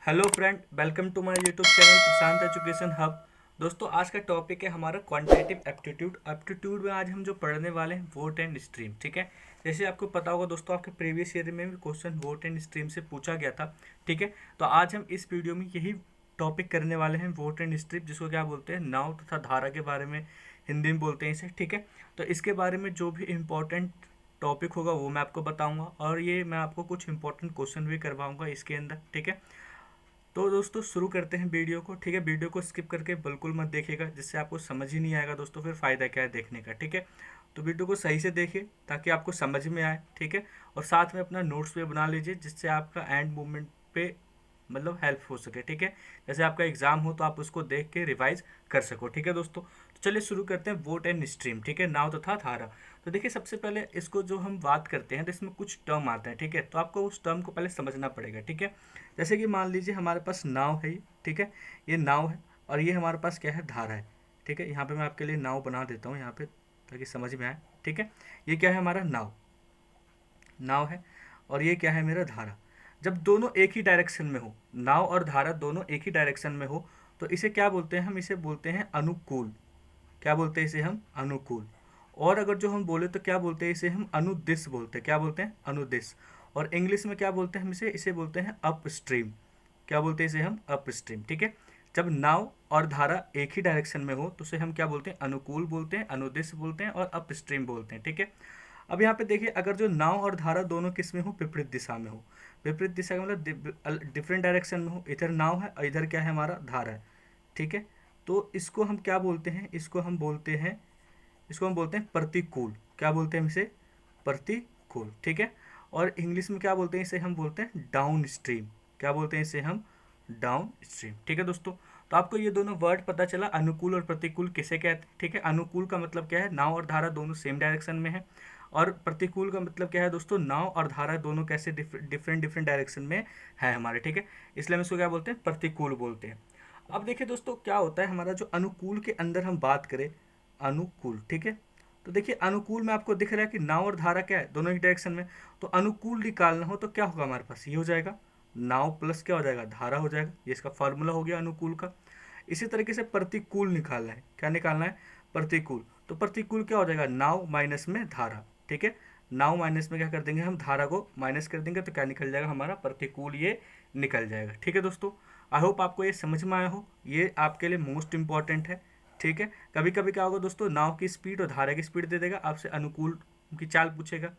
Hello friend, welcome to my YouTube channel Prashant education hub. दोस्तों, आज का टॉपिक है हमारा क्वांटिटेटिव एप्टीट्यूड। एप्टीट्यूड में आज हम जो पढ़ने वाले हैं वोट एंड स्ट्रीम। ठीक है, जैसे आपको पता होगा दोस्तों, आपके प्रीवियस ईयर में भी क्वेश्चन वोट एंड स्ट्रीम से पूछा गया था। ठीक है, तो आज हम इस वीडियो में यही टॉपिक करने वाले हैं, वोट एंड स्ट्रीम, जिसको क्या बोलते हैं, नाव तथा धारा के बारे में हिंदी में बोलते हैं इसे। ठीक है, तो इसके बारे में जो भी इम्पोर्टेंट टॉपिक होगा वो मैं आपको बताऊंगा, और ये मैं आपको कुछ इंपॉर्टेंट क्वेश्चन भी करवाऊंगा इसके अंदर। ठीक है, तो दोस्तों शुरू करते हैं वीडियो को। ठीक है, वीडियो को स्किप करके बिल्कुल मत देखिएगा, जिससे आपको समझ ही नहीं आएगा दोस्तों, फिर फ़ायदा क्या है देखने का। ठीक है, तो वीडियो को सही से देखिए ताकि आपको समझ में आए। ठीक है, और साथ में अपना नोट्स पे बना लीजिए, जिससे आपका एंड मोमेंट पे मतलब हेल्प हो सके। ठीक है, जैसे आपका एग्जाम हो तो आप उसको देख के रिवाइज कर सको। ठीक है दोस्तों, तो चलिए शुरू करते हैं वोट एंड स्ट्रीम। ठीक है, नाव तथा धारा। तो देखिए, सबसे पहले इसको जो हम बात करते हैं तो इसमें कुछ टर्म आते हैं। ठीक है, तो आपको उस टर्म को पहले समझना पड़ेगा। ठीक है, जैसे कि मान लीजिए हमारे पास नाव है। ठीक है, ये नाव है और ये हमारे पास क्या है, धारा है। ठीक है, यहाँ पे मैं आपके लिए नाव बना देता हूँ यहाँ पे, ताकि समझ में आए। ठीक है, ये क्या है, हमारा नाव नाव है, और ये क्या है, मेरा धारा। जब दोनों एक ही डायरेक्शन में हो, नाव और धारा दोनों एक ही डायरेक्शन में हो, तो इसे क्या बोलते हैं, हम इसे बोलते हैं अनुकूल। क्या बोलते हैं इसे हम, अनुकूल। और अगर जो हम बोले तो क्या बोलते हैं इसे हम, अनुदिश बोलते हैं। क्या बोलते हैं, अनुदिश। और इंग्लिश में क्या बोलते हैं हम इसे इसे बोलते हैं अप स्ट्रीम। क्या बोलते हैं इसे हम, अप स्ट्रीम। ठीक है, जब नाव और धारा एक ही डायरेक्शन में हो तो उसे हम क्या बोलते हैं, अनुकूल बोलते हैं, अनुदिश बोलते हैं और अप स्ट्रीम बोलते हैं। ठीक है, अब यहाँ पे देखिए, अगर जो नाव और धारा दोनों किस में हो, विपरीत दिशा में हो। विपरीत दिशा का मतलब डिफरेंट डायरेक्शन में हो, इधर नाव है और इधर क्या है, हमारा धारा है। ठीक है, तो इसको हम क्या बोलते हैं, इसको हम बोलते हैं प्रतिकूल। क्या बोलते हैं हम इसे, प्रतिकूल। ठीक है, और इंग्लिश में क्या बोलते हैं इसे, हम बोलते हैं डाउन स्ट्रीम। क्या बोलते हैं इसे हम, डाउन स्ट्रीम। ठीक है दोस्तों, तो आपको ये दोनों वर्ड पता चला, अनुकूल और प्रतिकूल किसे कहते हैं। ठीक है, अनुकूल का मतलब क्या है, नाव और धारा दोनों सेम डायरेक्शन में है। और प्रतिकूल का मतलब क्या है दोस्तों, नाव और धारा दोनों कैसे डिफरेंट डिफरेंट डायरेक्शन में है हमारे। ठीक है, इसलिए हम इसको क्या बोलते हैं, प्रतिकूल बोलते हैं। अब देखिए दोस्तों, क्या होता है हमारा जो अनुकूल के अंदर हम बात करें, अनुकूल। ठीक है, तो देखिए अनुकूल में आपको दिख रहा है कि नाव और धारा क्या है, दोनों एक डायरेक्शन में। तो अनुकूल निकालना हो तो क्या होगा, हमारे पास ये हो जाएगा, नाव प्लस क्या हो जाएगा, धारा हो जाएगा। ये इसका फॉर्मूला हो गया अनुकूल का। इसी तरीके से प्रतिकूल निकालना है, क्या निकालना है, प्रतिकूल। तो प्रतिकूल क्या हो जाएगा, नाव माइनस में धारा। ठीक है, नाव माइनस में क्या कर देंगे हम, धारा को माइनस कर देंगे, तो क्या निकल जाएगा हमारा, प्रतिकूल ये निकल जाएगा। ठीक है दोस्तों, आई होप आपको ये समझ में आया हो, ये आपके लिए मोस्ट इंपॉर्टेंट है। ठीक है, कभी कभी क्या होगा दोस्तों, नाव की स्पीड और धारा की स्पीड दे देगा, आपसे अनुकूल की चाल पूछेगा,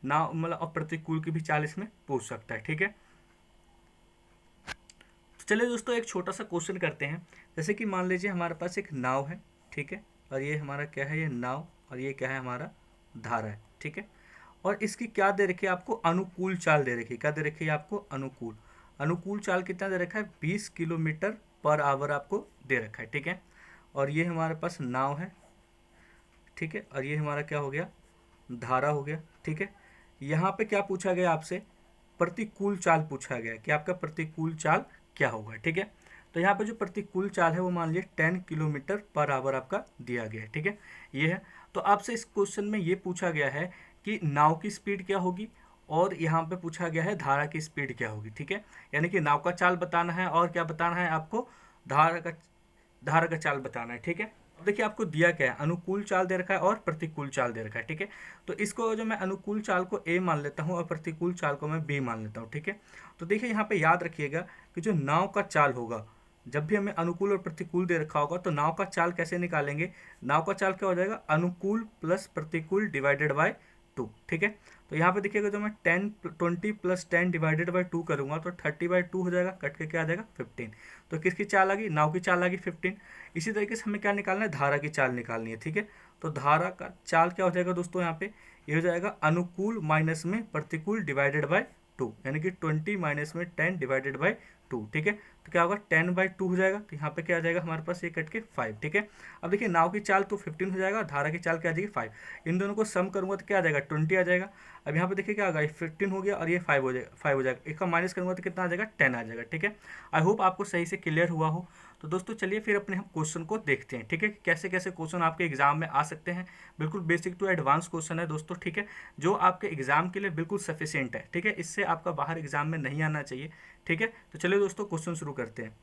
नाव मतलब और प्रतिकूल की भी चाल इसमें पूछ सकता है। ठीक है, तो चलिए दोस्तों, एक छोटा सा क्वेश्चन करते हैं। जैसे कि मान लीजिए हमारे पास एक नाव है। ठीक है, और ये हमारा क्या है, ये नाव, और ये क्या है, हमारा धारा है। ठीक है, और इसकी क्या दे रखी है आपको, अनुकूल चाल दे रखी है। क्या दे रखी है आपको, अनुकूल। अनुकूल चाल कितना दे रखा है, 20 किलोमीटर पर आवर आपको दे रखा है। ठीक है, और ये हमारे पास नाव है। ठीक है, और ये हमारा क्या हो गया, धारा हो गया। ठीक है, यहाँ पे क्या पूछा गया आपसे, प्रतिकूल चाल पूछा गया कि आपका प्रतिकूल चाल क्या होगा। ठीक है, तो यहाँ पे जो प्रतिकूल चाल है वो मान लीजिए 10 किलोमीटर पर आवर आपका दिया गया है। ठीक है, ये है। तो आपसे इस क्वेश्चन में ये पूछा गया है कि नाव की स्पीड क्या होगी, और यहाँ पे पूछा गया है धारा की स्पीड क्या होगी। ठीक है, यानी कि नाव का चाल बताना है और क्या बताना है आपको, धारा का धारा का चाल बताना है। ठीक है, अब देखिए आपको दिया क्या है, अनुकूल चाल दे रखा है और प्रतिकूल चाल दे रखा है। ठीक है, तो इसको जो मैं अनुकूल चाल को ए मान लेता हूँ और प्रतिकूल चाल को मैं बी मान लेता हूँ। ठीक है, तो देखिए यहाँ पे याद रखिएगा कि जो नाव का चाल होगा, जब भी हमें अनुकूल और प्रतिकूल दे रखा होगा तो नाव का चाल कैसे निकालेंगे, नाव का चाल क्या हो जाएगा, अनुकूल प्लस प्रतिकूल डिवाइडेड बाय 2। ठीक है, तो यहाँ पे देखिएगा, जो मैं 20 प्लस 10 डिवाइडेड बाई 2 करूँगा तो 30/2 हो जाएगा, कट के क्या आ जाएगा 15। तो किसकी चाल आ गई, नाव की चाल आ गई 15। इसी तरीके से हमें क्या निकालना है, धारा की चाल निकालनी है। ठीक है, तो धारा का चाल क्या हो जाएगा दोस्तों, यहाँ पे ये हो जाएगा अनुकूल माइनस में प्रतिकूल डिवाइडेड बाय 2, यानी कि 20 माइनस में 10 डिवाइडेड बाय 2। ठीक है, तो क्या होगा, 10/2 हो जाएगा, तो यहाँ पे क्या आ जाएगा हमारे पास, ये कट के 5। ठीक है, अब देखिए नाव की चाल तो 15 हो जाएगा, धारा की चाल क्या आ जाएगी 5। इन दोनों को सम करूंगा तो क्या आ जाएगा, 20 आ जाएगा। अब यहाँ पे देखिए क्या होगा, 15 हो गया और ये 5 हो जाएगा, इसका माइनस करूंगा तो कितना आ जाएगा, 10 आ जाएगा। ठीक है, आई होप आपको सही से क्लियर हुआ हो। तो दोस्तों चलिए फिर अपने हम क्वेश्चन को देखते हैं। ठीक है, कैसे कैसे क्वेश्चन आपके एग्जाम में आ सकते हैं। बिल्कुल बेसिक टू एडवांस क्वेश्चन है दोस्तों। ठीक है, जो आपके एग्जाम के लिए बिल्कुल सफिशियंट है। ठीक है, इससे आपका बाहर एग्जाम में नहीं आना चाहिए। ठीक है। तो चलिए दोस्तों क्वेश्चन शुरू करते हैं।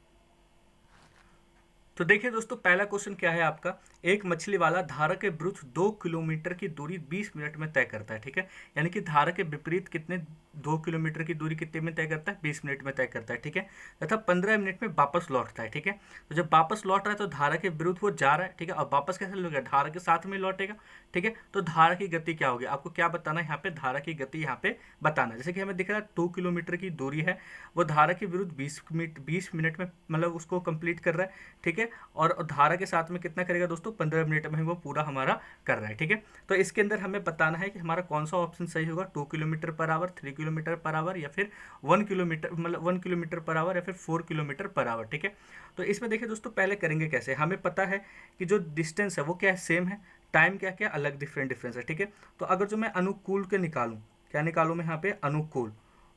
तो देखिए दोस्तों, पहला क्वेश्चन क्या है आपका, एक मछली वाला धारा के विरुद्ध 2 किलोमीटर की दूरी 20 मिनट में तय करता है, ठीक है। यानी कि धारा के विपरीत कितने 2 किलोमीटर की दूरी कितने में तय करता है, 20 मिनट में तय करता है, ठीक है। तथा 15 मिनट में वापस लौटता है, ठीक है। तो जब वापस लौट रहा है तो धारा के विरुद्ध वो जा रहा है, ठीक है। और वापस कैसे लौटेगा, धारा के साथ में लौटेगा, ठीक है। तो धारा की गति क्या होगी, आपको क्या बताना है यहाँ पे, धारा की गति यहाँ पे बताना है। जैसे कि हमें दिख रहा है 2 किलोमीटर की दूरी है, वो धारा के विरुद्ध 20 मिनट में मतलब उसको कंप्लीट कर रहा है, ठीक है। और धारा के साथ में कितना करेगा दोस्तों, 15 मिनट में वो पूरा हमारा कर रहा है, ठीक है। तो इसके अंदर हमें बताना है कि हमारा कौन सा ऑप्शन सही होगा, 2 kilometre per hour, 3 kilometre per hour, या फिर 1 किलोमीटर मतलब 1 किलोमीटर पर आवर, या फिर 4 किलोमीटर पर आवर, ठीक है। तो इसमें देखिए दोस्तों, पहले करेंगे कैसे, हमें पता है कि जो डिस्टेंस है वो क्या है, सेम है, टाइम क्या क्या अलग डिफरेंस है, ठीक है। तो अगर जो मैं अनुकूल के निकालूँ, क्या निकालूँ मैं यहाँ पे, अनुकूल।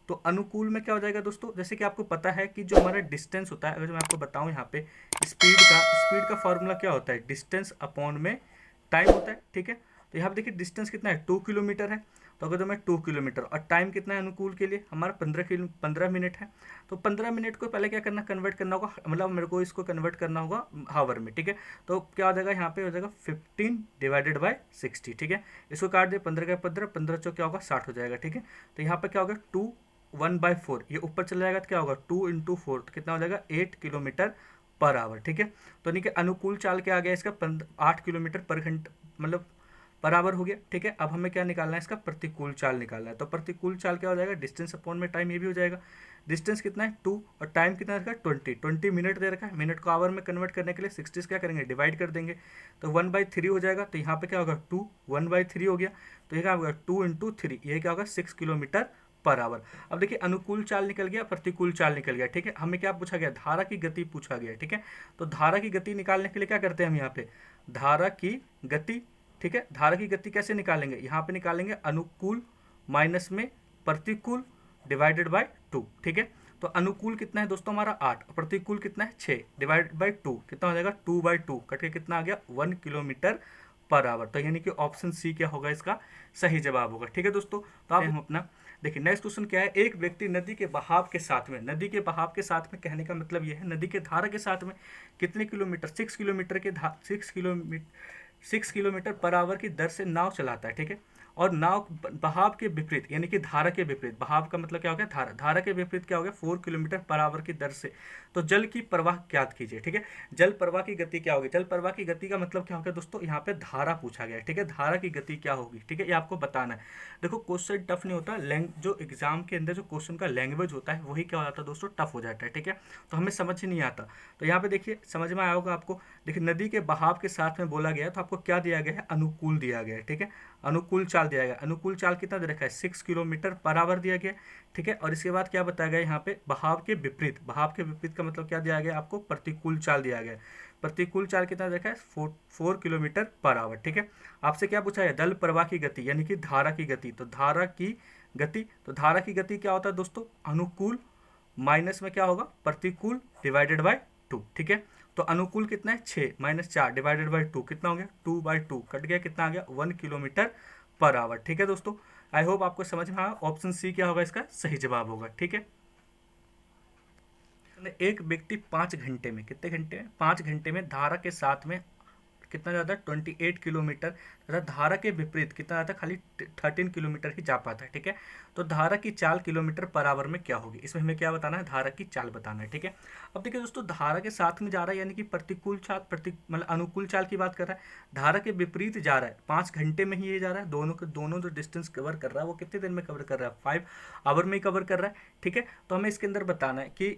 तो अनुकूल में क्या हो जाएगा दोस्तों, जैसे कि आपको पता है कि जो हमारा डिस्टेंस होता है, अगर मैं आपको बताऊं यहाँ पे, स्पीड का फॉर्मूला क्या होता है, डिस्टेंस अपॉन में टाइम होता है, ठीक है। तो यहाँ पे देखिए डिस्टेंस कितना है, 2 किलोमीटर है। तो अगर जो मैं 2 किलोमीटर और टाइम कितना है अनुकूल के लिए, हमारा 15 मिनट है। तो 15 मिनट को पहले क्या करना, कन्वर्ट करना होगा, मतलब मेरे को इसको कन्वर्ट करना होगा हावर में, ठीक है। तो क्या हो जाएगा, यहाँ पे हो जाएगा 15 डिवाइडेड बाय 60, ठीक है। इसको काट दे, 15 का 15, 15 चौ क्या होगा 60 हो जाएगा, ठीक है। तो यहाँ पे क्या होगा 1/4, ये ऊपर चला जाएगा तो क्या होगा 2 × 4, तो कितना हो जाएगा 8 किलोमीटर पर आवर, ठीक है। तो यानी कि अनुकूल चाल क्या आ गया इसका, 8 किलोमीटर पर घंटा मतलब पर आवर हो गया, ठीक है। अब हमें क्या निकालना है, इसका प्रतिकूल चाल निकालना है। तो प्रतिकूल चाल क्या हो जाएगा, डिस्टेंस अपॉन में टाइम, ये भी हो जाएगा। डिस्टेंस कितना है 2 और टाइम कितना रखा है 20 मिनट दे रखा है। मिनट को आवर में कन्वर्ट करने के लिए 60 क्या करेंगे, डिवाइड कर देंगे, तो 1/3 हो जाएगा। तो यहाँ पे क्या होगा 2, 1/3 हो गया, तो ये क्या होगा 2 × 3, ये क्या होगा 6 किलोमीटर पर आवर। अब देखिए अनुकूल चाल निकल गया, प्रतिकूल चाल निकल गया, ठीक है। हमें क्या पूछा गया, धारा की गति पूछा गया, ठीक है। तो धारा की गति निकालने के लिए क्या करते हैं हम यहाँ पे, धारा की गति, ठीक है। धारा की गति कैसे निकालेंगे, यहाँ पे निकालेंगे अनुकूल माइनस में प्रतिकूल डिवाइडेड बाय 2, ठीक है। तो अनुकूल कितना है दोस्तों हमारा 8, प्रतिकूल कितना है 6, डिवाइडेड बाय 2 कितना हो जाएगा 2/2, कट के कितना आ गया 1 किलोमीटर पर आवर। तो यानी कि ऑप्शन सी क्या होगा इसका सही जवाब होगा, ठीक है दोस्तों। तो आप हम अपना देखिए नेक्स्ट क्वेश्चन क्या है, एक व्यक्ति नदी के बहाव के साथ में, नदी के बहाव के साथ में कहने का मतलब ये है नदी के धारा के साथ में कितने किलोमीटर, 6 किलोमीटर पर आवर की दर से नाव चलाता है, ठीक है। और नाव बहाव के विपरीत यानी कि धारा के विपरीत, बहाव का मतलब क्या हो गया धारा, धारा के विपरीत क्या हो गया 4 किलोमीटर पर आवर की दर से। तो जल की प्रवाह ज्ञात कीजिए, ठीक है। जल प्रवाह की गति क्या होगी, जल प्रवाह की गति का मतलब क्या हो गया दोस्तों, यहाँ पे धारा पूछा गया है, ठीक है। धारा की गति क्या होगी, ठीक है, ये आपको बताना है। देखो क्वेश्चन टफ नहीं होता, जो एग्जाम के अंदर जो क्वेश्चन का लैंग्वेज होता है वही क्या हो जाता है दोस्तों, टफ हो जाता है, ठीक है। तो हमें समझ ही नहीं आता। तो यहाँ पे देखिए समझ में आया होगा आपको, देखिए नदी के बहाव के साथ में बोला गया है, तो आपको क्या दिया गया है, अनुकूल दिया गया है, ठीक है। अनुकूल चाल दिया गया, अनुकूल चाल कितना दे रखा है 6 किलोमीटर पर आवर दिया गया, ठीक है। और इसके बाद क्या बताया गया यहाँ पे, बहाव के विपरीत, बहाव के विपरीत का मतलब क्या दिया गया आपको, प्रतिकूल चाल दिया गया। प्रतिकूल चाल कितना दे रखा है 4 किलोमीटर पर आवर, ठीक है। आपसे क्या पूछा है, जल प्रवाह की गति यानी कि धारा की गति। तो धारा की गति, तो धारा की गति क्या होता है दोस्तों, अनुकूल माइनस में क्या होगा प्रतिकूल डिवाइडेड बाय 2, ठीक है। तो अनुकूल कितना है 6 - 4 डिवाइडेड बाय 2 कितना हो गया 2/2, कट गया कितना आ गया 1 किलोमीटर पर आवर, ठीक है दोस्तों। आई होप आपको समझ में आया, ऑप्शन सी क्या होगा इसका सही जवाब होगा, ठीक है। एक व्यक्ति 5 घंटे में, कितने घंटे में 5 घंटे में धारा के साथ में कितना ज़्यादा 28 किलोमीटर तथा धारा के विपरीत कितना ज़्यादा खाली 13 किलोमीटर ही जा पाता है, ठीक है। तो धारा की चाल किलोमीटर पर आवर में क्या होगी, इसमें हमें क्या बताना है, धारा की चाल बताना है, ठीक है। अब देखिए दोस्तों धारा के साथ में जा रहा है यानी कि प्रतिकूल चाल, मतलब अनुकूल चाल की बात कर रहा है। धारा के विपरीत जा रहा है, 5 घंटे में ही ये जा रहा है, दोनों जो डिस्टेंस कवर कर रहा है वो कितने दिन में कवर कर रहा है 5 आवर में ही कवर कर रहा है, ठीक है। तो हमें इसके अंदर बताना है कि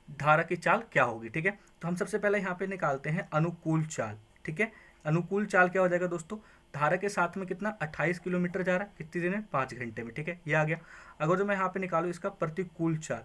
धारा की चाल क्या होगी, ठीक है। तो हम सबसे पहले यहाँ पे निकालते हैं अनुकूल चाल, ठीक है। अनुकूल चाल क्या हो जाएगा दोस्तों, धारा के साथ में कितना 28 किलोमीटर जा रहा है, कितनी दिन है 5 घंटे में, ठीक है, ये आ गया। अगर जो मैं यहाँ पे निकालूँ इसका प्रतिकूल चाल,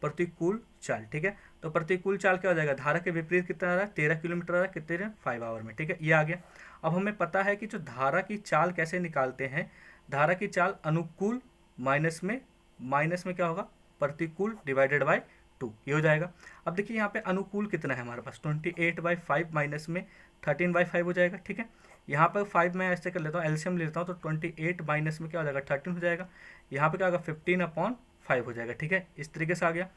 प्रतिकूल चाल, ठीक है। तो प्रतिकूल चाल क्या हो जाएगा, धारा के विपरीत कितना आ रहा है 13 किलोमीटर आ रहा है, कितने दिन 5 आवर में, ठीक है, ये आ गया। अब हमें पता है कि जो धारा की चाल कैसे निकालते हैं, धारा की चाल अनुकूल माइनस में क्या होगा प्रतिकूल डिवाइडेड बाय 2, ये हो जाएगा। अब देखिए यहाँ पे अनुकूल कितना है हमारे पास 28/5 माइनस में 13/5 हो जाएगा, ठीक है। यहाँ पर 5 मैं ऐसे कर लेता हूँ, एलसीएम ले लेता हूँ, तो 28 माइनस में क्या हो जाएगा 13 हो जाएगा। यहाँ पे क्या होगा 15/5 हो जाएगा, ठीक है, इस तरीके से आ गया।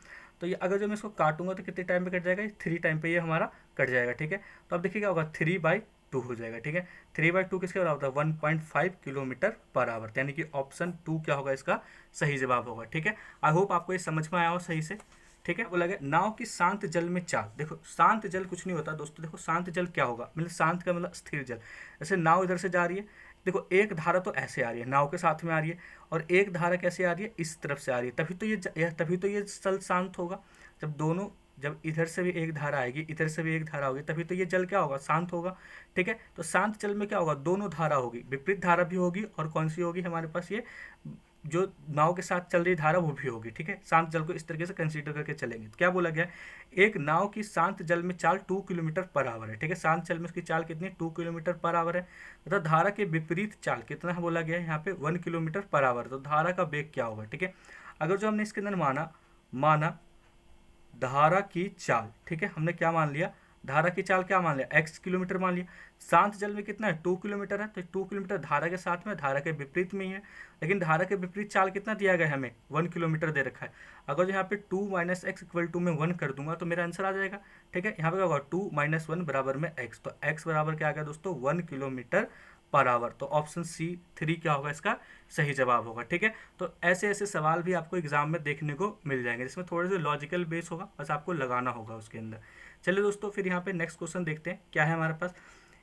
तो ये अगर जो मैं इसको काटूंगा तो कितने टाइम पे कट जाएगा, 3 टाइम पे ये हमारा कट जाएगा, ठीक है। तो अब देखिए क्या होगा, 3/2 हो जाएगा, ठीक है। 3/2 किसके बराबर होता है, 1.5 किलोमीटर पर आवर, यानी कि ऑप्शन 2 क्या होगा इसका सही जवाब होगा, ठीक है। आई होप आपको ये समझ में आया हो सही से, ठीक है। बोला गया नाव की शांत जल में चाल। देखो शांत जल कुछ नहीं होता दोस्तों, देखो शांत जल क्या होगा, मतलब शांत का मतलब स्थिर जल। जैसे नाव इधर से जा रही है, देखो एक धारा तो ऐसे आ रही है, नाव के साथ में आ रही है, और एक धारा कैसे आ रही है, इस तरफ से आ रही है, तभी तो ये जल शांत होगा। जब दोनों, जब इधर से भी एक धारा आएगी, इधर से भी एक धारा होगी, तभी तो ये जल क्या होगा, शांत होगा, ठीक है। तो शांत जल में क्या होगा, दोनों धारा होगी, विपरीत धारा भी होगी, और कौन सी होगी हमारे पास, ये जो नाव के साथ चल रही धारा वो भी होगी, ठीक है। शांत जल को इस तरीके से कंसीडर करके चलेंगे। तो क्या बोला गया, एक नाव की शांत जल में चाल 2 किलोमीटर पर आवर है, ठीक है। शांत जल में उसकी चाल कितनी, 2 किलोमीटर पर आवर है, तथा धारा के विपरीत चाल कितना बोला गया है यहाँ पे, 1 किलोमीटर पर आवर। तो धारा का वेग क्या होगा, ठीक है। अगर जो हमने इसके अंदर माना धारा की चाल, ठीक है, हमने क्या मान लिया, धारा की चाल क्या मान लिया, x किलोमीटर मान लिया। शांत जल में कितना है, 2 किलोमीटर है, तो 2 किलोमीटर धारा के साथ में, धारा के विपरीत में ही है, लेकिन धारा के विपरीत चाल कितना दिया गया है हमें, 1 किलोमीटर दे रखा है। अगर यहाँ पे 2 - x = मैं 1 कर दूंगा तो मेरा आंसर आ जाएगा, ठीक है। यहाँ पे क्या होगा, 2 - 1 बराबर में x, तो x बराबर क्या आ गया दोस्तों, 1 किलोमीटर पर आवर। तो ऑप्शन C3 क्या होगा इसका सही जवाब होगा, ठीक है। तो ऐसे ऐसे सवाल भी आपको एग्जाम में देखने को मिल जाएंगे, जिसमें थोड़े से लॉजिकल बेस होगा, बस आपको लगाना होगा उसके अंदर। चलिए दोस्तों, फिर यहाँ पे नेक्स्ट क्वेश्चन देखते हैं क्या है हमारे पास।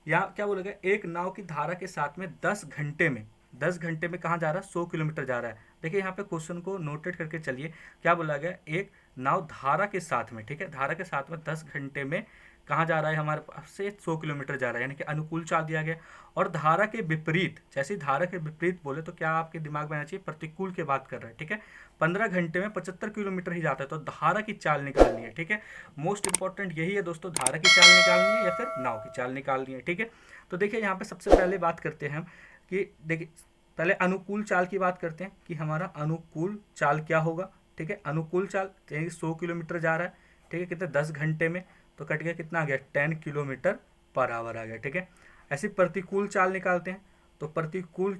यहाँ क्या बोला गया, एक नाव की धारा के साथ में 10 घंटे में कहाँ जा रहा है, 100 किलोमीटर जा रहा है। देखिए यहाँ पे क्वेश्चन को नोटेट करके चलिए, क्या बोला गया, एक नाव धारा के साथ में, ठीक है, धारा के साथ में 10 घंटे में कहाँ जा रहा है, हमारे पास से 100 किलोमीटर जा रहा है, यानी कि अनुकूल चाल दिया गया। और धारा के विपरीत, जैसे धारा के विपरीत बोले तो क्या आपके दिमाग में आना चाहिए, प्रतिकूल की बात कर रहा है, ठीक है। 15 घंटे में 75 किलोमीटर ही जाता है, तो धारा की चाल निकालनी है, ठीक है। मोस्ट इंपॉर्टेंट यही है दोस्तों, धारा की चाल निकालनी है या फिर नाव की चाल निकालनी है, ठीक है। तो देखिए यहाँ पे सबसे पहले बात करते हैं हम कि देखिए पहले अनुकूल चाल की बात करते हैं कि हमारा अनुकूल चाल क्या होगा, ठीक है। अनुकूल चाल 100 किलोमीटर जा रहा है, ठीक है, कितने 10 घंटे में, तो कट गया कितना आ गया, 10 किलोमीटर पर आवर आ गया, ठीक है। ऐसे प्रतिकूल चाल निकालते हैं, तो प्रतिकूल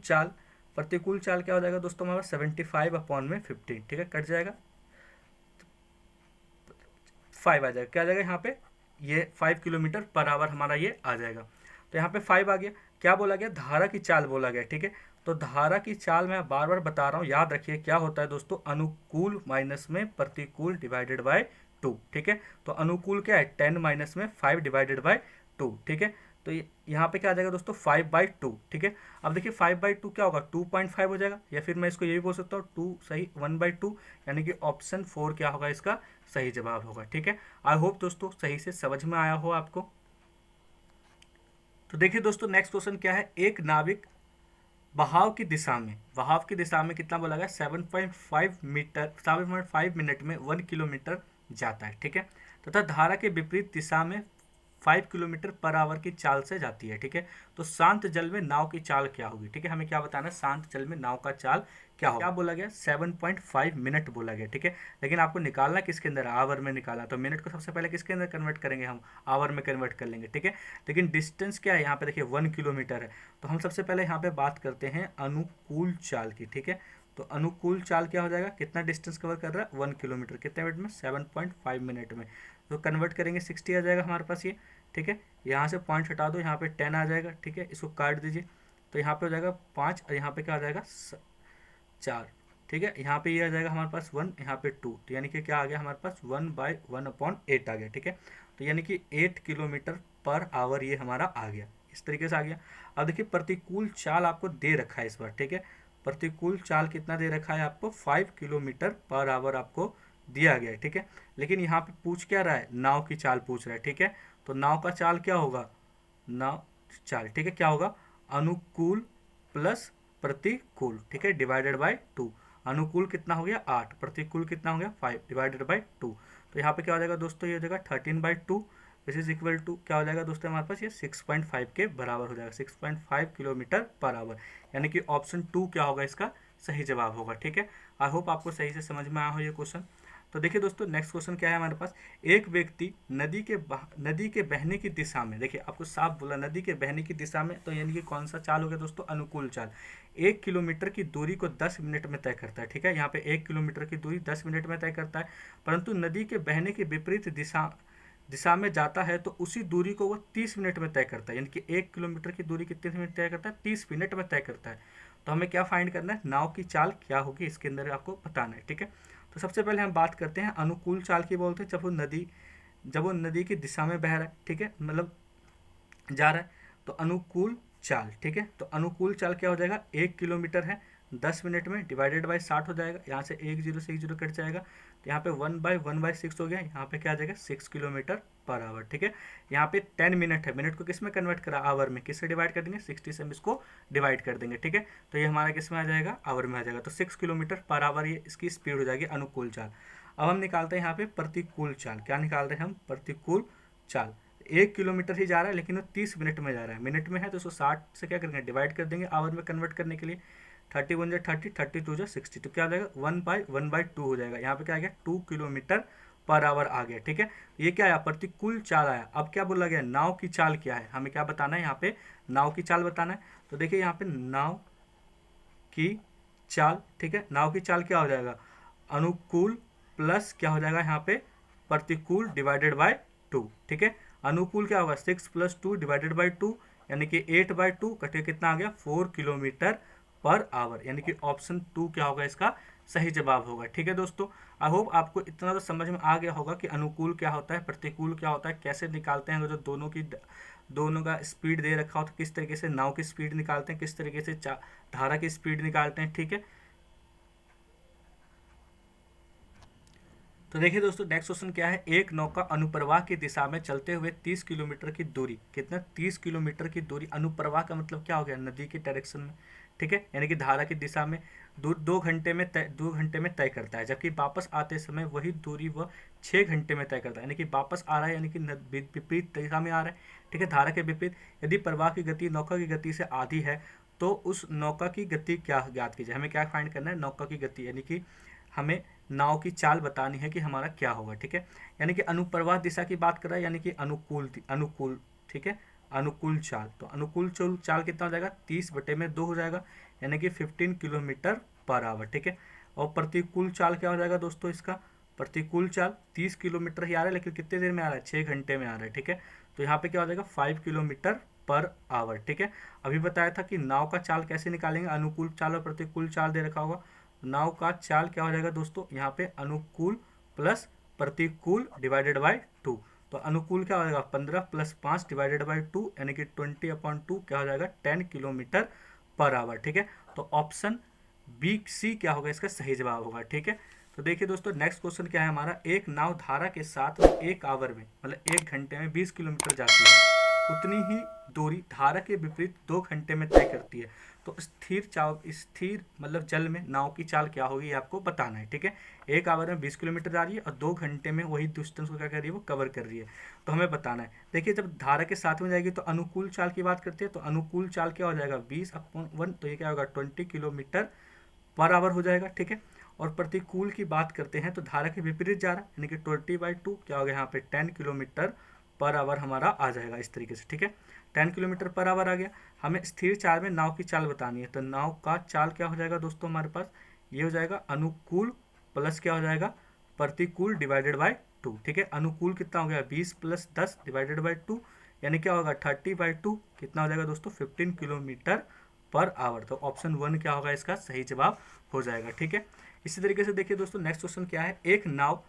चाल क्या हो जाएगा दोस्तों हमारा 75/15, ठीक है, कट जाएगा 5 आ जाएगा, क्या आ जाएगा यहाँ पे, ये 5 किलोमीटर पर आवर हमारा ये आ जाएगा। तो यहाँ पे 5 आ गया। क्या बोला गया, धारा की चाल बोला गया, ठीक है। तो धारा की चाल मैं बार बार बता रहा हूँ, याद रखिए क्या होता है दोस्तों, अनुकूल माइनस में प्रतिकूल डिवाइडेड बाय 2, ठीक है। तो अनुकूल क्या है, 10 माइनस में 5 डिवाइडेड बाय 2, ठीक है। तो यहाँ पे क्या आ जाएगा दोस्तों, 5/2, ठीक है। अब देखिए 5/2 क्या होगा, 2.5 हो जाएगा, या फिर मैं इसको यही बोल सकता हूँ 2 सही 1/2, यानी कि ऑप्शन 4 क्या होगा इसका सही जवाब होगा, ठीक है। आई होप दोस्तों सही से समझ में आया हो आपको। तो देखिए दोस्तों नेक्स्ट क्वेश्चन क्या है, एक नाविक बहाव की दिशा में कितना बोला गया, 7.5 मिनट में 1 किलोमीटर जाता है, ठीक है, तथा धारा के विपरीत दिशा में 5 किलोमीटर पर आवर की चाल से जाती है, ठीक है। तो शांत जल में नाव की चाल क्या होगी, ठीक है, हमें क्या बताना है, शांत जल में नाव का चाल क्या होगा। क्या बोला गया, 7.5 मिनट बोला गया, ठीक है। लेकिन आपको निकालना किसके अंदर, आवर में निकालना, तो मिनट को सबसे पहले किसके अंदर कन्वर्ट करेंगे, हम आवर में कन्वर्ट कर लेंगे, ठीक है। लेकिन डिस्टेंस क्या है यहाँ पे, देखिए 1 किलोमीटर है, तो हम सबसे पहले यहाँ पे बात करते हैं अनुकूल चाल की, ठीक है। तो अनुकूल चाल क्या हो जाएगा, कितना डिस्टेंस कवर कर रहा है, 1 किलोमीटर, कितने मिनट में, 7.5 मिनट में। तो कन्वर्ट करेंगे 60 आ जाएगा हमारे पास ये, ठीक है। यहाँ से पॉइंट हटा दो, यहाँ पे 10 आ जाएगा, ठीक है, इसको काट दीजिए, तो यहाँ पे हो जाएगा 5, और यहाँ पे क्या आ जाएगा 4, ठीक है। यहाँ पे ये आ जाएगा हमारे पास 1, यहाँ पे 2, तो यानी कि क्या आ गया हमारे पास 1/1/8 आ गया, ठीक है। तो यानी कि 8 किलोमीटर पर आवर ये हमारा आ गया, इस तरीके से आ गया। अब देखिए प्रतिकूल चाल आपको दे रखा है इस बार, ठीक है। प्रतिकूल चाल कितना दे रखा है आपको, 5 किलोमीटर पर आवर आपको दिया गया है, ठीक है। लेकिन यहाँ पे पूछ क्या रहा है, नाव की चाल पूछ रहा है, ठीक है। तो नाव का चाल क्या होगा, नाव चाल, ठीक है, क्या होगा, अनुकूल प्लस प्रतिकूल, ठीक है, डिवाइडेड बाय 2। अनुकूल कितना हो गया 8, प्रतिकूल कितना हो गया 5 डिवाइडेड बाय 2। तो यहाँ पे क्या हो जाएगा दोस्तों, ये हो जाएगा 13/2, दिस इज इक्वल टू क्या हो जाएगा दोस्तों हमारे पास, ये 6.5 के बराबर हो जाएगा, 6.5 किलोमीटर पर आवर, यानी कि ऑप्शन 2 क्या होगा इसका सही जवाब होगा, ठीक है। आई होप आपको सही से समझ में आया हो ये क्वेश्चन। तो देखिए दोस्तों नेक्स्ट क्वेश्चन क्या है हमारे पास, एक व्यक्ति नदी के बहने की दिशा में, देखिए आपको साफ बोला नदी के बहने की दिशा में, तो यानी कि कौन सा चाल हो गया दोस्तों, अनुकूल चाल। 1 किलोमीटर की दूरी को 10 मिनट में तय करता है, ठीक है, यहाँ पे 1 किलोमीटर की दूरी 10 मिनट में तय करता है, परंतु नदी के बहने की विपरीत दिशा में जाता है तो उसी दूरी को वो 30 मिनट में तय करता है, यानी कि 1 किलोमीटर की दूरी कितने मिनट तय करता है, 30 मिनट में तय करता है। तो हमें क्या फाइंड करना है, नाव की चाल क्या होगी इसके अंदर आपको बताना है, ठीक है। तो सबसे पहले हम बात करते हैं अनुकूल चाल की, बोलते हैं जब वो नदी की दिशा में बह रहा है, ठीक है, मतलब जा रहा है, तो अनुकूल चाल, ठीक है। तो अनुकूल चाल क्या हो जाएगा, 1 किलोमीटर है 10 मिनट में डिवाइडेड बाई 60 हो जाएगा, यहाँ से 1 0 से 1 0 कट जाएगा, तो यहाँ पे 1/1/6 हो गया, यहाँ पे क्या आ जाएगा 6 किलोमीटर पर आवर, ठीक है। यहाँ पे 10 मिनट है, मिनट को किस में कन्वर्ट करा, आवर में, किससे डिवाइड कर देंगे, 60 से हम इसको डिवाइड कर देंगे, ठीक है। तो ये हमारा किस में आ जाएगा, आवर में आ जाएगा, तो 6 किलोमीटर पर आवर ये इसकी स्पीड हो जाएगी अनुकूल चाल। अब हम निकालते हैं यहाँ पे प्रतिकूल चाल, क्या निकाल रहे हैं हम, प्रतिकूल चाल। 1 किलोमीटर ही जा रहा है लेकिन वो 30 मिनट में जा रहा है, मिनट में है तो उसको 60 से क्या करेंगे, डिवाइड कर देंगे आवर में कन्वर्ट करने के लिए, 31 जा 30, 32 जा 60, तो क्या हो जाएगा 1/1/2 हो जाएगा, यहाँ पे क्या आ गया 2 किलोमीटर पर आवर आ गया, ठीक है। ये क्या आया, प्रतिकूल चाल आया। अब क्या बोला गया, नाव की चाल क्या है, हमें क्या बताना है यहाँ पे, नाव की चाल बताना है। तो देखिए यहाँ पे नाव की चाल, ठीक है, नाव की चाल क्या हो जाएगा, अनुकूल प्लस क्या हो जाएगा यहाँ पे, प्रतिकूल डिवाइडेड बाय 2, ठीक है। अनुकूल क्या होगा 6 + 2 डिवाइडेड बाई 2, यानी कि 8/2 कटे कितना आ गया 4 किलोमीटर पर आवर, यानी कि ऑप्शन 2 क्या होगा इसका सही जवाब होगा, ठीक है दोस्तों। आई होप आपको इतना तो समझ में आ गया होगा कि अनुकूल क्या होता है, प्रतिकूल क्या होता है, कैसे निकालते हैं, जो दोनों का स्पीड दे रखा हो तो किस तरीके से नाव की स्पीड निकालते हैं, किस तरीके से धारा की स्पीड निकालते हैं, ठीक है। तो देखिए दोस्तों नेक्स्ट क्वेश्चन क्या है, एक नौका अनुप्रवाह की दिशा में चलते हुए 30 किलोमीटर की दूरी, कितना 30 किलोमीटर की दूरी, अनुप्रवाह का मतलब क्या हो गया, नदी के डायरेक्शन में, ठीक है, यानी कि धारा की दिशा में 2 घंटे में तय करता है, जबकि वापस आते समय वही दूरी वह 6 घंटे में तय करता है, यानी कि वापस आ रहा है यानी कि विपरीत दिशा में आ रहा है, ठीक है, धारा के विपरीत। यदि प्रवाह की गति नौका की गति से आधी है तो उस नौका की गति क्या ज्ञात कीजिए, हमें क्या फाइंड करना है, नौका की गति, यानी कि हमें नाव की चाल बतानी है कि हमारा क्या होगा, ठीक है। यानी कि अनुप्रवाह दिशा की बात कर रहा है, यानी कि अनुकूल, ठीक है, अनुकूल चाल, तो अनुकूल चाल कितना हो जाएगा 30/2 हो जाएगा, यानी कि 15 किलोमीटर पर आवर, ठीक है। और प्रतिकूल चाल क्या हो जाएगा दोस्तों, इसका प्रतिकूल चाल 30 किलोमीटर ही आ रहा है लेकिन कितने देर में आ रहा है, 6 घंटे में आ रहा है, ठीक है। तो यहाँ पे क्या हो जाएगा 5 किलोमीटर पर आवर, ठीक है। अभी बताया था कि नाव का चाल कैसे निकालेंगे, अनुकूल चाल और प्रतिकूल चाल दे रखा होगा, नाव का चाल क्या हो जाएगा दोस्तों, यहाँ पे अनुकूल प्लस प्रतिकूल डिवाइडेड बाय 2, तो अनुकूल क्या हो जाएगा 15 + 5 डिवाइडेड बाय 2, यानी कि 20/2 क्या हो जाएगा 10 किलोमीटर पर आवर, ठीक है। तो ऑप्शन बी सी क्या होगा इसका सही जवाब होगा, ठीक है। तो देखिए दोस्तों नेक्स्ट क्वेश्चन क्या है हमारा, एक नाव धारा के साथ में 1 आवर में मतलब 1 घंटे में 20 किलोमीटर जाती है, उतनी ही दूरी धारा के विपरीत 2 घंटे में तय करती है, तो स्थिर मतलब जल में नाव की चाल क्या होगी ये आपको बताना है, ठीक है। 1 आवर में 20 किलोमीटर जा रही है और 2 घंटे में वही डिस्टेंस को क्या कर रही है, वो कवर कर रही है, तो हमें बताना है। देखिए जब धारा के साथ में जाएगी तो अनुकूल चाल की बात करते हैं, तो अनुकूल चाल क्या हो जाएगा 20/1, तो ये क्या होगा 20 किलोमीटर पर आवर हो जाएगा, ठीक है। और प्रतिकूल की बात करते हैं तो धारा के विपरीत जा रहा है, यानी कि 20/2 क्या हो गया यहाँ पे 10 किलोमीटर पर आवर हमारा आ जाएगा इस तरीके से, ठीक है। 10 किलोमीटर पर आवर आ गया। हमें स्थिर चाल में नाव की चाल बतानी है, तो नाव का चाल क्या हो जाएगा दोस्तों हमारे पास, ये हो जाएगा अनुकूल प्लस क्या हो जाएगा प्रतिकूल डिवाइडेड बाय 2, ठीक है। अनुकूल कितना हो गया 20 + 10 डिवाइडेड बाय 2, यानी क्या होगा 30/2, कितना हो जाएगा दोस्तों 15 किलोमीटर पर आवर, तो ऑप्शन 1 क्या होगा इसका सही जवाब हो जाएगा, ठीक है। इसी तरीके से देखिए दोस्तों नेक्स्ट क्वेश्चन क्या है, एक नाव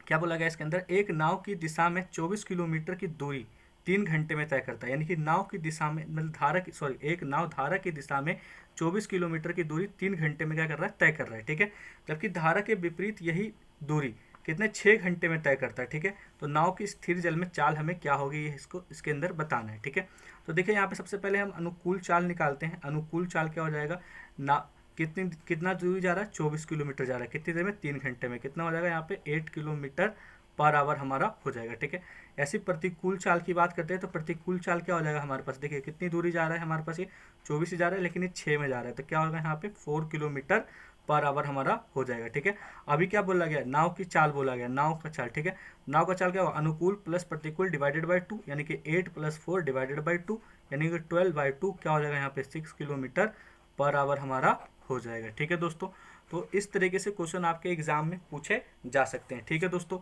क्या बोला गया इसके अंदर, एक नाव की दिशा में 24 किलोमीटर की दूरी 3 घंटे में तय करता है, यानी कि नाव की दिशा में मतलब एक नाव धारा की दिशा में 24 किलोमीटर की दूरी 3 घंटे में क्या कर रहा है, तय कर रहा है, ठीक है। जबकि धारा के विपरीत यही दूरी कितने 6 घंटे में तय करता है, ठीक है। तो नाव की स्थिर जल में चाल हमें क्या होगी इसको इसके अंदर बताना है, ठीक है। तो देखिए यहाँ पे सबसे पहले हम अनुकूल चाल निकालते हैं। अनुकूल चाल क्या हो जाएगा, ना कितना दूरी जा रहा है 24 किलोमीटर जा रहा है, कितनी देर में 3 घंटे में, कितना हो जाएगा यहाँ पे 8 किलोमीटर पर आवर हमारा हो जाएगा, ठीक है। ऐसी प्रतिकूल चाल की बात करते हैं तो प्रतिकूल चाल क्या हो जाएगा हमारे पास, देखिए कितनी दूरी जा रहा है हमारे पास, ये 24 से जा रहा है लेकिन ये 6 में जा रहा है, तो क्या होगा यहाँ पे 4 किलोमीटर पर आवर हमारा हो जाएगा। ठीक है, अभी क्या बोला गया, नाव की चाल बोला गया, नाव का चाल। ठीक है, नाव का चाल क्या होगा, अनुकूल प्लस प्रतिकूल डिवाइडेड बाई 2, यानी कि 8 + 4 डिवाइडेड बाई 2, यानी कि 12/2 क्या हो जाएगा यहाँ पे 6 किलोमीटर पर आवर हमारा हो जाएगा। ठीक है दोस्तों, तो इस तरीके से क्वेश्चन आपके एग्जाम में पूछे जा सकते हैं। ठीक है दोस्तों,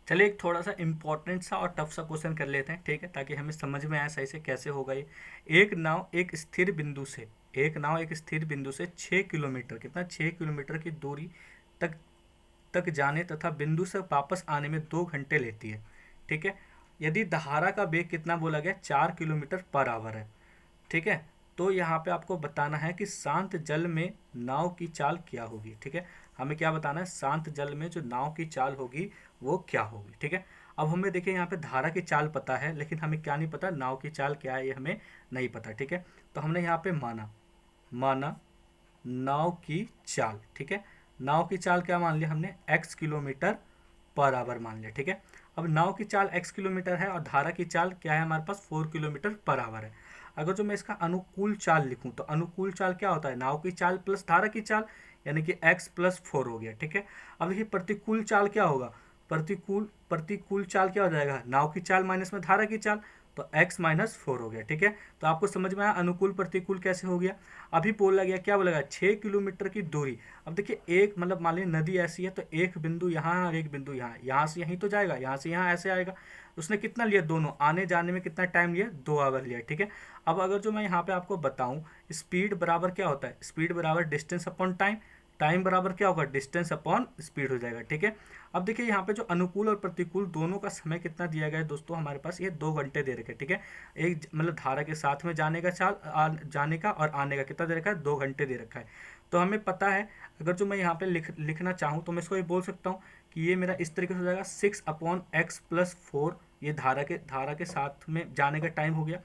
चलिए एक थोड़ा सा इंपॉर्टेंट सा और टफ सा क्वेश्चन कर लेते हैं। ठीक है, ताकि हमें समझ में आए सही से कैसे होगा ये। एक नाव एक स्थिर बिंदु से 6 किलोमीटर, कितना 6 किलोमीटर की दूरी तक तक जाने तथा बिंदु से वापस आने में 2 घंटे लेती है। ठीक है, यदि धारा का वेग कितना बोला गया, 4 किलोमीटर पर आवर है। ठीक है, तो यहाँ पे आपको बताना है कि शांत जल में नाव की चाल क्या होगी। ठीक है, हमें क्या बताना है, शांत जल में जो नाव की चाल होगी वो क्या होगी। ठीक है, अब हमें देखिए यहाँ पे धारा की चाल पता है, लेकिन हमें क्या नहीं पता, नाव की चाल क्या है ये हमें नहीं पता। ठीक है, तो हमने यहाँ पे माना नाव की चाल। ठीक है, नाव की चाल क्या मान लिया हमने, x किलोमीटर पर आवर मान लिया। ठीक है, अब नाव की चाल x किलोमीटर है और धारा की चाल क्या है हमारे पास, 4 किलोमीटर पर आवर है। अगर जो मैं इसका अनुकूल चाल लिखूं तो अनुकूल चाल क्या होता है, नाव की चाल प्लस धारा की चाल, यानी कि x + 4 हो गया। ठीक है, अब देखिए प्रतिकूल चाल क्या होगा, प्रतिकूल चाल क्या हो जाएगा, नाव की चाल माइनस में धारा की चाल, तो x - 4 हो गया। ठीक है, तो आपको समझ में आया अनुकूल प्रतिकूल कैसे हो गया। अभी बोला गया, क्या बोला गया, 6 किलोमीटर की दूरी। अब देखिए एक मतलब मान लीजिए नदी ऐसी है, तो एक बिंदु यहाँ और एक बिंदु यहाँ, यहाँ से यहीं तो जाएगा, यहाँ से यहाँ ऐसे आएगा। उसने कितना लिया, दोनों आने जाने में कितना टाइम लिया, 2 आवर लिया। ठीक है, अब अगर जो मैं यहाँ पे आपको बताऊँ, स्पीड बराबर क्या होता है, स्पीड बराबर डिस्टेंस अपॉन टाइम, टाइम बराबर क्या होगा, डिस्टेंस अपॉन स्पीड हो जाएगा। ठीक है, अब देखिए यहाँ पे जो अनुकूल और प्रतिकूल दोनों का समय कितना दिया गया है दोस्तों, हमारे पास ये 2 घंटे दे रखे। ठीक है, एक मतलब धारा के साथ में जाने का जाने का और आने का कितना दे रखा है, 2 घंटे दे रखा है। तो हमें पता है, अगर जो मैं यहाँ पे लिखना चाहूँ तो मैं इसको ये बोल सकता हूँ कि ये मेरा इस तरीके से हो जाएगा 6/x + 4, ये धारा के साथ में जाने का टाइम हो गया,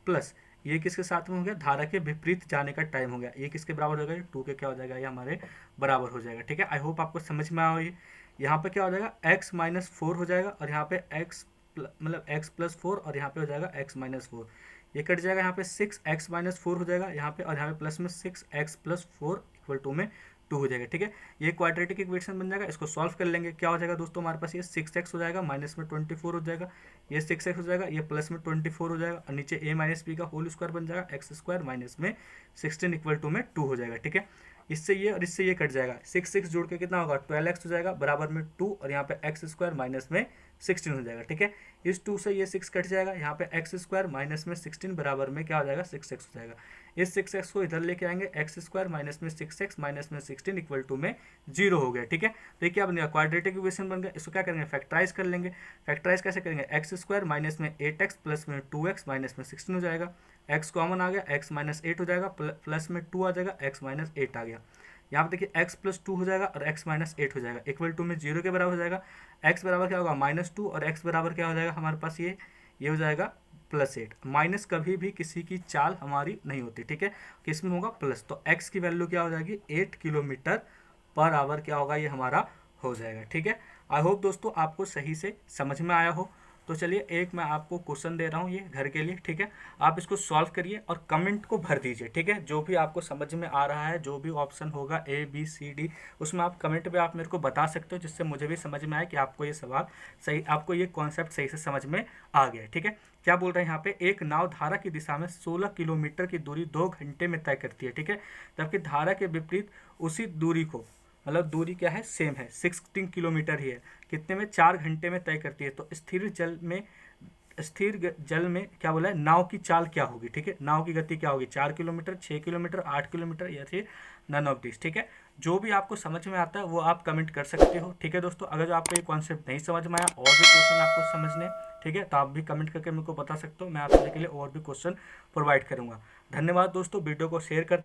प्लस ये किसके साथ में हो गया, धारा के विपरीत जाने का टाइम हो गया। ये किसके बराबर हो जाएगा, 2 के क्या हो जाएगा, ये हमारे बराबर हो जाएगा। ठीक है, आई होप आपको समझ में आया। यहाँ पे क्या हो जाएगा, x - 4 हो जाएगा, और यहाँ पे x + 4, और यहाँ पे हो जाएगा x - 4, ये कट जाएगा। यहाँ पे 6x - 4 हो जाएगा यहाँ पे, और यहाँ पे प्लस में 6x + 4 = में 2 हो जाएगा। ठीक है, ये क्वाड्रेटिक इक्वेशन बन जाएगा। इसको सॉल्व कर लेंगे, क्या हो जाएगा दोस्तों, हमारे पास ये 6x हो जाएगा, माइनस में 24 हो जाएगा, ये 6x हो जाएगा, ये प्लस में 24 हो जाएगा, और नीचे a - b का होल स्क्वायर बन जाएगा, x² माइनस में 16 = में 2 हो जाएगा। ठीक है, इससे ये और इससे ये कट जाएगा, 6 जोड़ के कितना होगा, 12x हो जाएगा, बराबर में 2, और यहाँ पे x² माइनस में 16 हो जाएगा। ठीक है, इस 2 से ये 6 कट जाएगा, यहाँ पे x² माइनस में 16 बराबर में क्या हो जाएगा, 6x हो जाएगा। इस 6x को इधर लेके आएंगे, x² माइनस में 6x माइनस में 16 = में 0 हो गया। ठीक है, तो ये क्या बन गया, क्वाड्रेटिक इक्वेशन बन गया। इसको क्या करेंगे, फैक्टराइज कर लेंगे। फैक्टराइज कैसे करेंगे, x² माइनस में 8x प्लस में 2x माइनस में 16 हो जाएगा, x कॉमन आ गया, x - 8 हो जाएगा, प्लस में 2 आ जाएगा, x - 8 आ गया। यहाँ पे देखिए x + 2 हो जाएगा और x - 8 हो जाएगा, = में 0 के बराबर हो जाएगा। x बराबर क्या होगा, -2, और x बराबर क्या हो जाएगा हमारे पास, ये हो जाएगा +8। माइनस कभी भी किसी की चाल हमारी नहीं होती। ठीक है, किस में होगा, प्लस, तो x की वैल्यू क्या हो जाएगी, 8 किलोमीटर पर आवर क्या होगा, ये हमारा हो जाएगा। ठीक है, आई होप दोस्तों आपको सही से समझ में आया हो। तो चलिए एक मैं आपको क्वेश्चन दे रहा हूँ ये घर के लिए। ठीक है, आप इसको सॉल्व करिए और कमेंट को भर दीजिए। ठीक है, जो भी आपको समझ में आ रहा है, जो भी ऑप्शन होगा A B C D, उसमें आप कमेंट पे आप मेरे को बता सकते हो, जिससे मुझे भी समझ में आए कि आपको ये सवाल सही, आपको ये कॉन्सेप्ट सही से समझ में आ गया। ठीक है, क्या बोल रहे हैं यहाँ पे, एक नाव धारा की दिशा में 16 किलोमीटर की दूरी 2 घंटे में तय करती है। ठीक है, जबकि धारा के विपरीत उसी दूरी को, मतलब दूरी क्या है, सेम है, 16 किलोमीटर ही है, कितने में, 4 घंटे में तय करती है। तो स्थिर जल में क्या बोला है, नाव की चाल क्या होगी। ठीक है, नाव की गति क्या होगी, 4 किलोमीटर, 6 किलोमीटर, 8 किलोमीटर, या फिर नन ऑफ दिस। ठीक है, जो भी आपको समझ में आता है वो आप कमेंट कर सकते हो। ठीक है दोस्तों, अगर जो आपको ये कॉन्सेप्ट नहीं समझ में आया और भी क्वेश्चन आपको समझने, ठीक है, तो आप भी कमेंट करके मेरे को बता सकते हो, मैं आपके लिए और भी क्वेश्चन प्रोवाइड करूँगा। धन्यवाद दोस्तों, वीडियो को शेयर कर